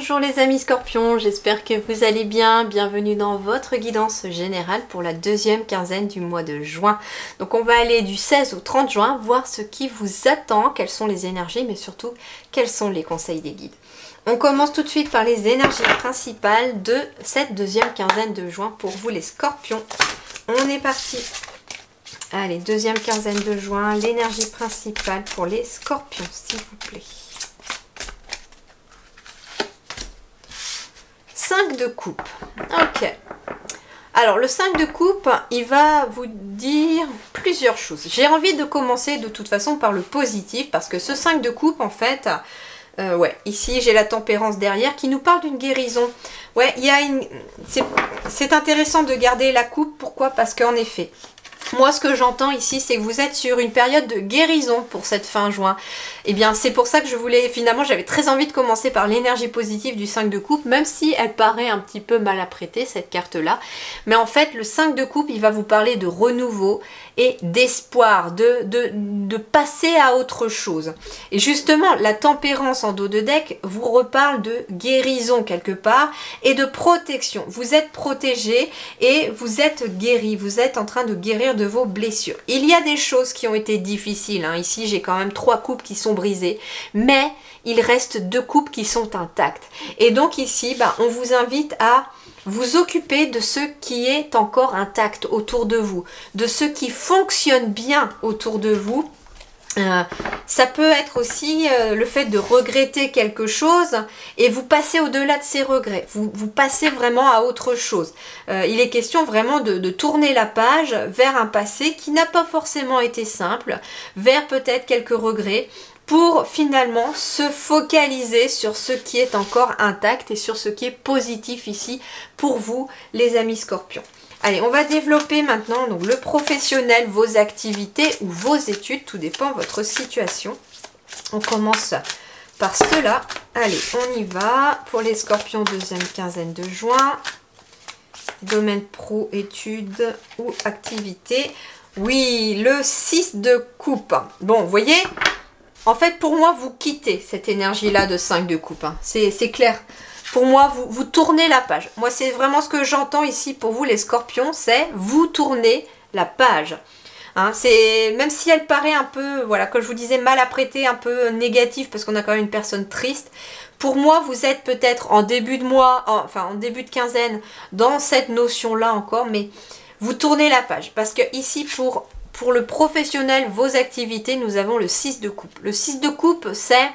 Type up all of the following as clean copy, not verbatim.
Bonjour les amis scorpions, j'espère que vous allez bien. Bienvenue dans votre guidance générale pour la deuxième quinzaine du mois de juin. Donc on va aller du 16 au 30 juin, voir ce qui vous attend, quelles sont les énergies, mais surtout quels sont les conseils des guides. On commence tout de suite par les énergies principales de cette deuxième quinzaine de juin pour vous les scorpions. On est parti. Allez, deuxième quinzaine de juin, l'énergie principale pour les scorpions, s'il vous plaît. 5 de coupe. Ok. Alors, le 5 de coupe, il va vous dire plusieurs choses. J'ai envie de commencer de toute façon par le positif, parce que ce 5 de coupe, en fait, ouais, ici j'ai la tempérance derrière qui nous parle d'une guérison. Ouais, il y a une... C'est intéressant de garder la coupe. Pourquoi? Parce qu'en effet, moi, ce que j'entends ici, c'est que vous êtes sur une période de guérison pour cette fin juin. Et bien, c'est pour ça que je voulais, finalement, j'avais très envie de commencer par l'énergie positive du 5 de coupe, même si elle paraît un petit peu mal apprêtée, cette carte-là. Mais en fait, le 5 de coupe, il va vous parler de renouveau et d'espoir, de passer à autre chose. Et justement, la tempérance en dos de deck vous reparle de guérison quelque part et de protection. Vous êtes protégé et vous êtes guéri. Vous êtes en train de guérir de vos blessures. Il y a des choses qui ont été difficiles. Hein. Ici, j'ai quand même 3 coupes qui sont brisées. Mais il reste 2 coupes qui sont intactes. Et donc ici, on vous invite à vous occuper de ce qui est encore intact autour de vous, de ce qui fonctionne bien autour de vous. Ça peut être aussi le fait de regretter quelque chose et vous passez au-delà de ces regrets. Vous passez vraiment à autre chose. Il est question vraiment de tourner la page vers un passé qui n'a pas forcément été simple, vers peut-être quelques regrets, pour finalement se focaliser sur ce qui est encore intact et sur ce qui est positif ici pour vous, les amis scorpions. Allez, on va développer maintenant donc, le professionnel, vos activités ou vos études, tout dépend de votre situation. On commence par cela. Allez, on y va. Pour les scorpions, deuxième quinzaine de juin. Domaine pro, études ou activités. Oui, le 6 de coupe. Bon, vous voyez, en fait, pour moi, vous quittez cette énergie-là de 5 de coupe. Hein. C'est clair. Pour moi, vous tournez la page. Moi, c'est vraiment ce que j'entends ici pour vous, les scorpions, c'est vous tournez la page. Hein, même si elle paraît un peu, voilà, comme je vous disais, mal apprêtée, un peu négative, parce qu'on a quand même une personne triste. Pour moi, vous êtes peut-être en début de mois, enfin en début de quinzaine, dans cette notion-là encore, mais vous tournez la page. Parce que ici, pour le professionnel, vos activités, nous avons le 6 de coupe. Le 6 de coupe, c'est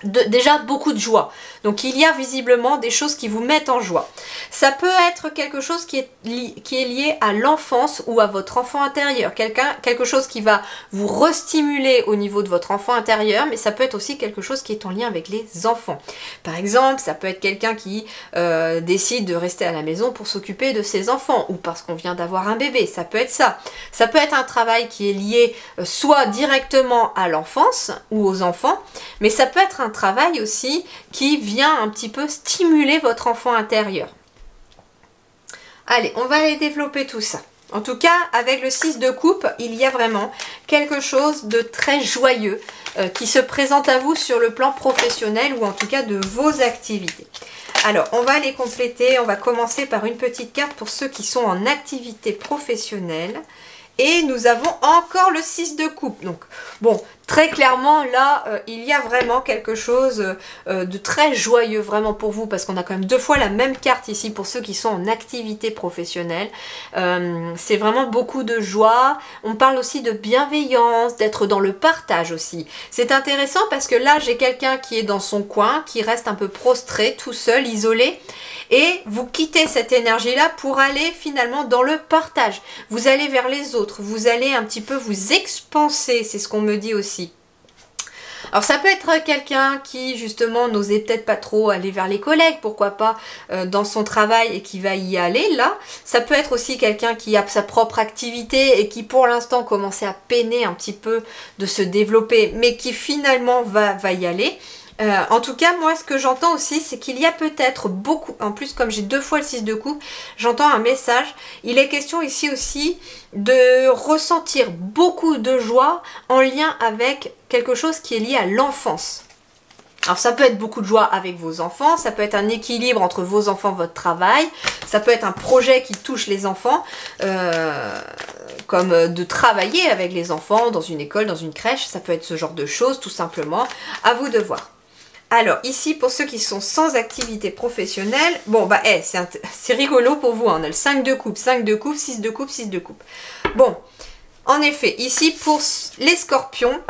déjà beaucoup de joie. Donc il y a visiblement des choses qui vous mettent en joie. Ça peut être quelque chose qui est lié à l'enfance ou à votre enfant intérieur. Quelque chose qui va vous restimuler au niveau de votre enfant intérieur, mais ça peut être aussi quelque chose qui est en lien avec les enfants. Par exemple, ça peut être quelqu'un qui décide de rester à la maison pour s'occuper de ses enfants ou parce qu'on vient d'avoir un bébé. Ça peut être ça. Ça peut être un travail qui est lié soit directement à l'enfance ou aux enfants, mais ça peut être un travail aussi qui vient un petit peu stimuler votre enfant intérieur. Allez, on va aller développer tout ça. En tout cas, avec le 6 de coupe, il y a vraiment quelque chose de très joyeux qui se présente à vous sur le plan professionnel ou en tout cas de vos activités. Alors, on va les compléter. On va commencer par une petite carte pour ceux qui sont en activité professionnelle. Et nous avons encore le 6 de coupe. Donc, bon, très clairement, là, il y a vraiment quelque chose de très joyeux, vraiment pour vous, parce qu'on a quand même 2 fois la même carte ici pour ceux qui sont en activité professionnelle. C'est vraiment beaucoup de joie. On parle aussi de bienveillance, d'être dans le partage aussi. C'est intéressant parce que là, j'ai quelqu'un qui est dans son coin, qui reste un peu prostré, tout seul, isolé. Et vous quittez cette énergie-là pour aller finalement dans le partage. Vous allez vers les autres, vous allez un petit peu vous expanser, c'est ce qu'on me dit aussi. Alors ça peut être quelqu'un qui justement n'osait peut-être pas trop aller vers les collègues, pourquoi pas dans son travail et qui va y aller là. Ça peut être aussi quelqu'un qui a sa propre activité et qui pour l'instant commençait à peiner un petit peu de se développer, mais qui finalement va y aller. En tout cas, moi, ce que j'entends aussi, c'est qu'il y a peut-être beaucoup, en plus, comme j'ai 2 fois le 6 de coupe, j'entends un message. Il est question ici aussi de ressentir beaucoup de joie en lien avec quelque chose qui est lié à l'enfance. Alors ça peut être beaucoup de joie avec vos enfants, ça peut être un équilibre entre vos enfants, votre travail, ça peut être un projet qui touche les enfants, comme de travailler avec les enfants dans une école, dans une crèche, ça peut être ce genre de choses tout simplement, à vous de voir. Alors ici pour ceux qui sont sans activité professionnelle, bon bah c'est rigolo pour vous, hein. On a le 5 de coupe, 5 de coupe, 6 de coupe, 6 de coupe. Bon, en effet, ici pour les scorpions,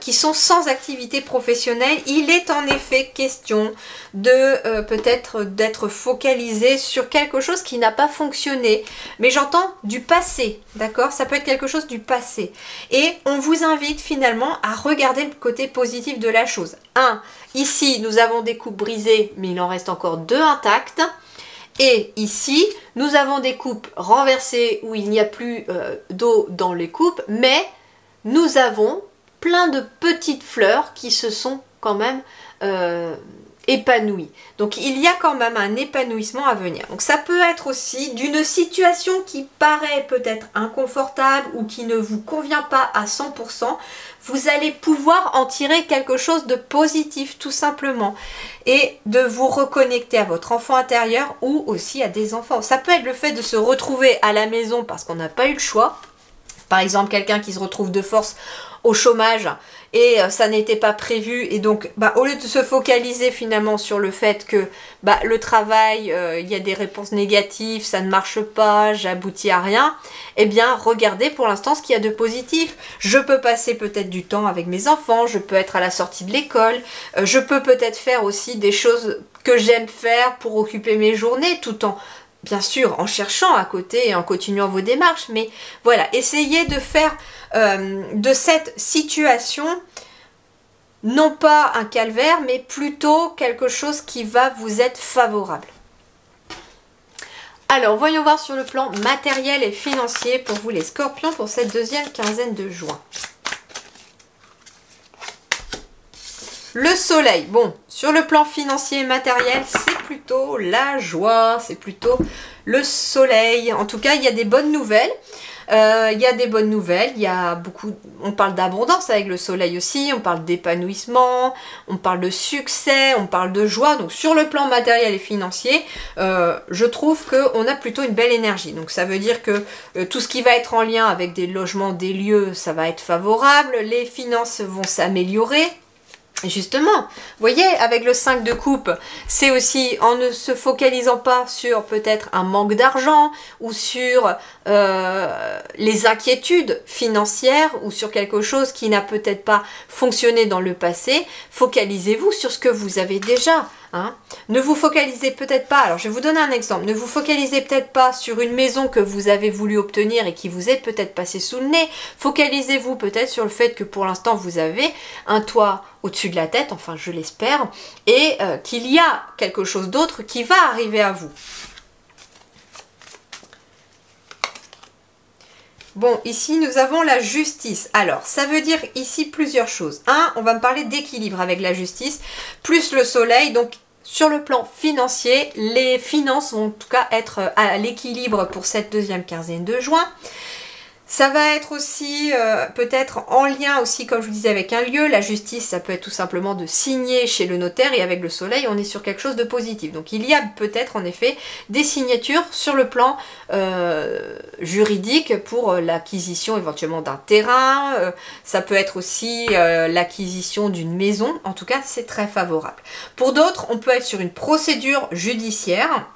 qui sont sans activité professionnelle, il est en effet question de peut-être d'être focalisé sur quelque chose qui n'a pas fonctionné. Mais j'entends du passé, d'accord? Ça peut être quelque chose du passé. Et on vous invite finalement à regarder le côté positif de la chose. Ici, nous avons des coupes brisées, mais il en reste encore 2 intactes. Et ici, nous avons des coupes renversées où il n'y a plus d'eau dans les coupes, mais nous avons plein de petites fleurs qui se sont quand même épanouies. Donc il y a quand même un épanouissement à venir. Donc ça peut être aussi d'une situation qui paraît peut-être inconfortable ou qui ne vous convient pas à 100%. Vous allez pouvoir en tirer quelque chose de positif tout simplement. Et de vous reconnecter à votre enfant intérieur ou aussi à des enfants. Ça peut être le fait de se retrouver à la maison parce qu'on n'a pas eu le choix. Par exemple, quelqu'un qui se retrouve de force au chômage et ça n'était pas prévu et donc au lieu de se focaliser finalement sur le fait que le travail, il y a des réponses négatives, ça ne marche pas, j'aboutis à rien, eh bien regardez pour l'instant ce qu'il y a de positif. Je peux passer peut-être du temps avec mes enfants, je peux être à la sortie de l'école, je peux peut-être faire aussi des choses que j'aime faire pour occuper mes journées tout en bien sûr en cherchant à côté et en continuant vos démarches, mais voilà, essayez de faire de cette situation non pas un calvaire, mais plutôt quelque chose qui va vous être favorable. Alors, voyons voir sur le plan matériel et financier pour vous les scorpions pour cette deuxième quinzaine de juin. Le soleil, bon, sur le plan financier et matériel, c'est plutôt la joie, c'est plutôt le soleil. En tout cas, il y a des bonnes nouvelles. Il y a des bonnes nouvelles, il y a beaucoup, on parle d'abondance avec le soleil aussi, on parle d'épanouissement, on parle de succès, on parle de joie. Donc sur le plan matériel et financier, je trouve qu'on a plutôt une belle énergie. Donc ça veut dire que tout ce qui va être en lien avec des logements, des lieux, ça va être favorable, les finances vont s'améliorer. Justement, vous voyez, avec le 5 de coupe, c'est aussi en ne se focalisant pas sur peut-être un manque d'argent ou sur les inquiétudes financières ou sur quelque chose qui n'a peut-être pas fonctionné dans le passé. Focalisez-vous sur ce que vous avez déjà. Hein. Ne vous focalisez peut-être pas, alors je vais vous donner un exemple, ne vous focalisez peut-être pas sur une maison que vous avez voulu obtenir et qui vous est peut-être passée sous le nez. Focalisez-vous peut-être sur le fait que pour l'instant vous avez un toit au-dessus de la tête, enfin je l'espère, et qu'il y a quelque chose d'autre qui va arriver à vous. Bon, ici nous avons la justice. Alors, ça veut dire ici plusieurs choses. On va me parler d'équilibre avec la justice, plus le soleil. Donc, sur le plan financier, les finances vont en tout cas être à l'équilibre pour cette deuxième quinzaine de juin. Ça va être aussi peut-être en lien aussi, comme je vous disais, avec un lieu. La justice, ça peut être tout simplement de signer chez le notaire et avec le soleil, on est sur quelque chose de positif. Donc il y a peut-être en effet des signatures sur le plan juridique pour l'acquisition éventuellement d'un terrain. Ça peut être aussi l'acquisition d'une maison. En tout cas, c'est très favorable. Pour d'autres, on peut être sur une procédure judiciaire.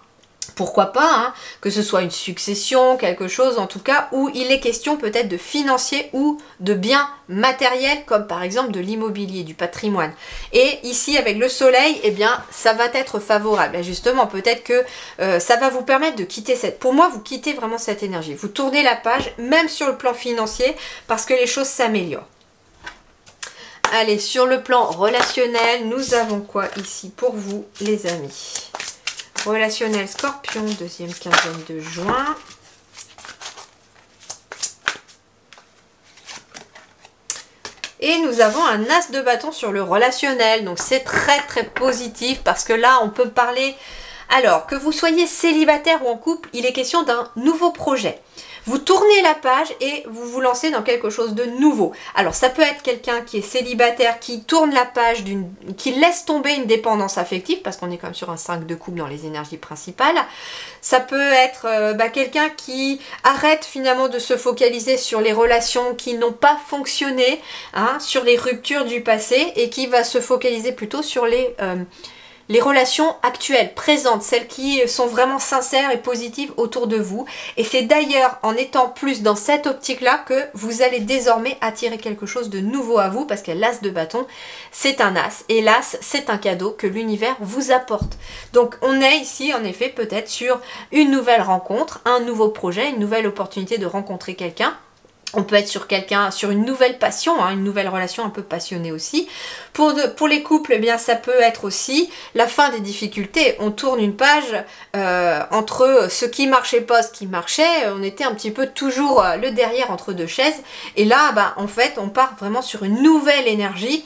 Pourquoi pas, hein, que ce soit une succession, quelque chose en tout cas, où il est question peut-être de financier ou de biens matériels, comme par exemple de l'immobilier, du patrimoine. Et ici, avec le soleil, eh bien, ça va être favorable. Et justement, peut-être que ça va vous permettre de quitter cette... Pour moi, vous quittez vraiment cette énergie. Vous tournez la page, même sur le plan financier, parce que les choses s'améliorent. Allez, sur le plan relationnel, nous avons quoi ici pour vous, les amis ? Relationnel Scorpion, deuxième quinzaine de juin. Et nous avons un as de bâton sur le relationnel. Donc c'est très très positif parce que là on peut parler... Alors, que vous soyez célibataire ou en couple, il est question d'un nouveau projet. vous tournez la page et vous vous lancez dans quelque chose de nouveau. Alors ça peut être quelqu'un qui est célibataire, qui tourne la page, qui laisse tomber une dépendance affective, parce qu'on est quand même sur un 5 de coupe dans les énergies principales. Ça peut être quelqu'un qui arrête finalement de se focaliser sur les relations qui n'ont pas fonctionné, hein, sur les ruptures du passé, et qui va se focaliser plutôt sur les relations actuelles, présentes, celles qui sont vraiment sincères et positives autour de vous. Et c'est d'ailleurs en étant plus dans cette optique-là que vous allez désormais attirer quelque chose de nouveau à vous, parce que l'as de bâton, c'est un as. Et l'as, c'est un cadeau que l'univers vous apporte. Donc on est ici, en effet, peut-être sur une nouvelle rencontre, un nouveau projet, une nouvelle opportunité de rencontrer quelqu'un. On peut être sur une nouvelle passion, hein, une nouvelle relation un peu passionnée aussi. Pour les couples, eh bien, ça peut être aussi la fin des difficultés. On tourne une page entre ce qui marchait pas, ce qui marchait. On était un petit peu toujours le derrière entre deux chaises. Et là, en fait, on part vraiment sur une nouvelle énergie.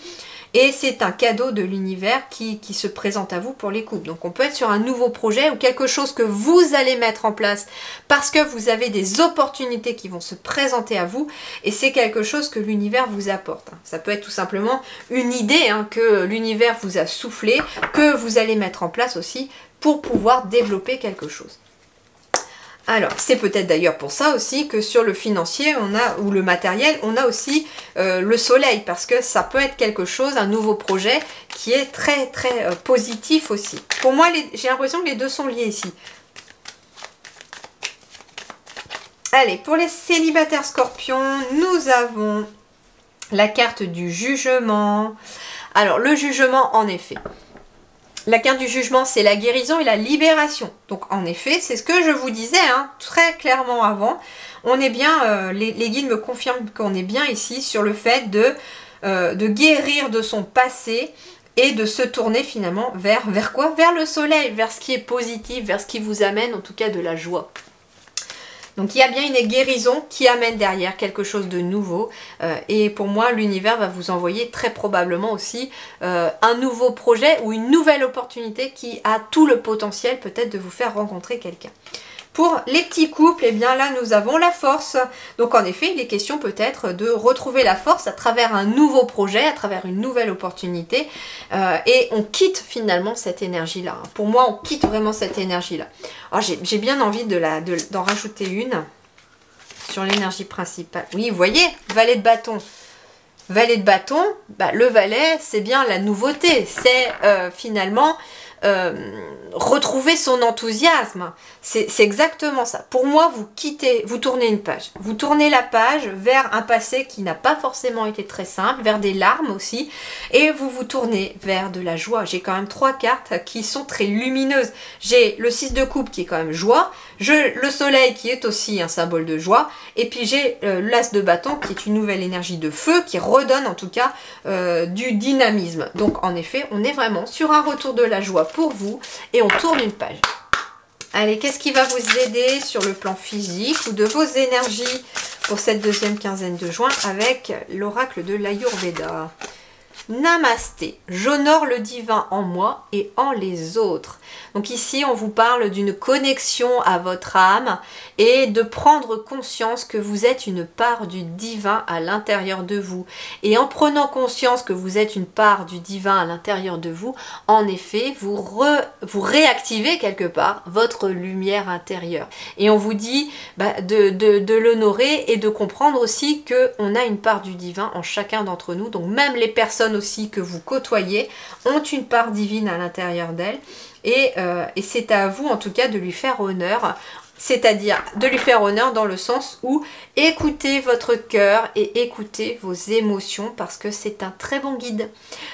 Et c'est un cadeau de l'univers qui se présente à vous pour les couples. Donc on peut être sur un nouveau projet ou quelque chose que vous allez mettre en place parce que vous avez des opportunités qui vont se présenter à vous, et c'est quelque chose que l'univers vous apporte. Ça peut être tout simplement une idée, hein, que l'univers vous a soufflé, que vous allez mettre en place aussi pour pouvoir développer quelque chose. Alors, c'est peut-être d'ailleurs pour ça aussi que sur le financier, ou le matériel, on a aussi le soleil, parce que ça peut être quelque chose, un nouveau projet, qui est très très positif aussi. Pour moi, j'ai l'impression que les deux sont liés ici. Allez, pour les célibataires scorpions, nous avons la carte du jugement. Alors, le jugement, en effet. La carte du jugement, c'est la guérison et la libération. Donc, en effet, c'est ce que je vous disais, hein, très clairement avant. On est bien, les guides me confirment qu'on est bien ici sur le fait de guérir de son passé et de se tourner finalement vers quoi? Vers le soleil, vers ce qui est positif, vers ce qui vous amène en tout cas de la joie. Donc il y a bien une guérison qui amène derrière quelque chose de nouveau, et pour moi l'univers va vous envoyer très probablement aussi un nouveau projet ou une nouvelle opportunité qui a tout le potentiel peut-être de vous faire rencontrer quelqu'un. Pour les petits couples, eh bien là nous avons la force. Donc en effet, il est question peut-être de retrouver la force à travers un nouveau projet, à travers une nouvelle opportunité. Et on quitte finalement cette énergie-là. Pour moi, on quitte vraiment cette énergie-là. Alors j'ai bien envie d'en rajouter une sur l'énergie principale. Oui, vous voyez, valet de bâton. Valet de bâton, le valet, c'est bien la nouveauté. C'est finalement retrouver son enthousiasme. C'est exactement ça. Pour moi, vous tournez une page. Vous tournez la page vers un passé qui n'a pas forcément été très simple, vers des larmes aussi, et vous vous tournez vers de la joie. J'ai quand même 3 cartes qui sont très lumineuses. J'ai le 6 de coupe qui est quand même joie, le soleil qui est aussi un symbole de joie, et puis j'ai l'as de bâton qui est une nouvelle énergie de feu qui redonne en tout cas du dynamisme. Donc en effet, on est vraiment sur un retour de la joie pour vous, et on tourne une page. Allez, qu'est-ce qui va vous aider sur le plan physique ou de vos énergies pour cette deuxième quinzaine de juin avec l'oracle de l'Ayurveda? Namasté, j'honore le divin en moi et en les autres. Donc ici, on vous parle d'une connexion à votre âme et de prendre conscience que vous êtes une part du divin à l'intérieur de vous. Et en prenant conscience que vous êtes une part du divin à l'intérieur de vous, en effet, vous réactivez quelque part votre lumière intérieure. Et on vous dit de l'honorer et de comprendre aussi qu'on a une part du divin en chacun d'entre nous. Donc même les personnes aussi que vous côtoyez ont une part divine à l'intérieur d'elles, et c'est à vous en tout cas de lui faire honneur, c'est-à-dire de lui faire honneur dans le sens où écoutez votre cœur et écoutez vos émotions, parce que c'est un très bon guide.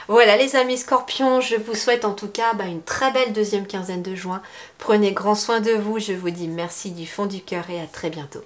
Voilà les amis scorpions, je vous souhaite en tout cas une très belle deuxième quinzaine de juin. Prenez grand soin de vous, je vous dis merci du fond du cœur et à très bientôt.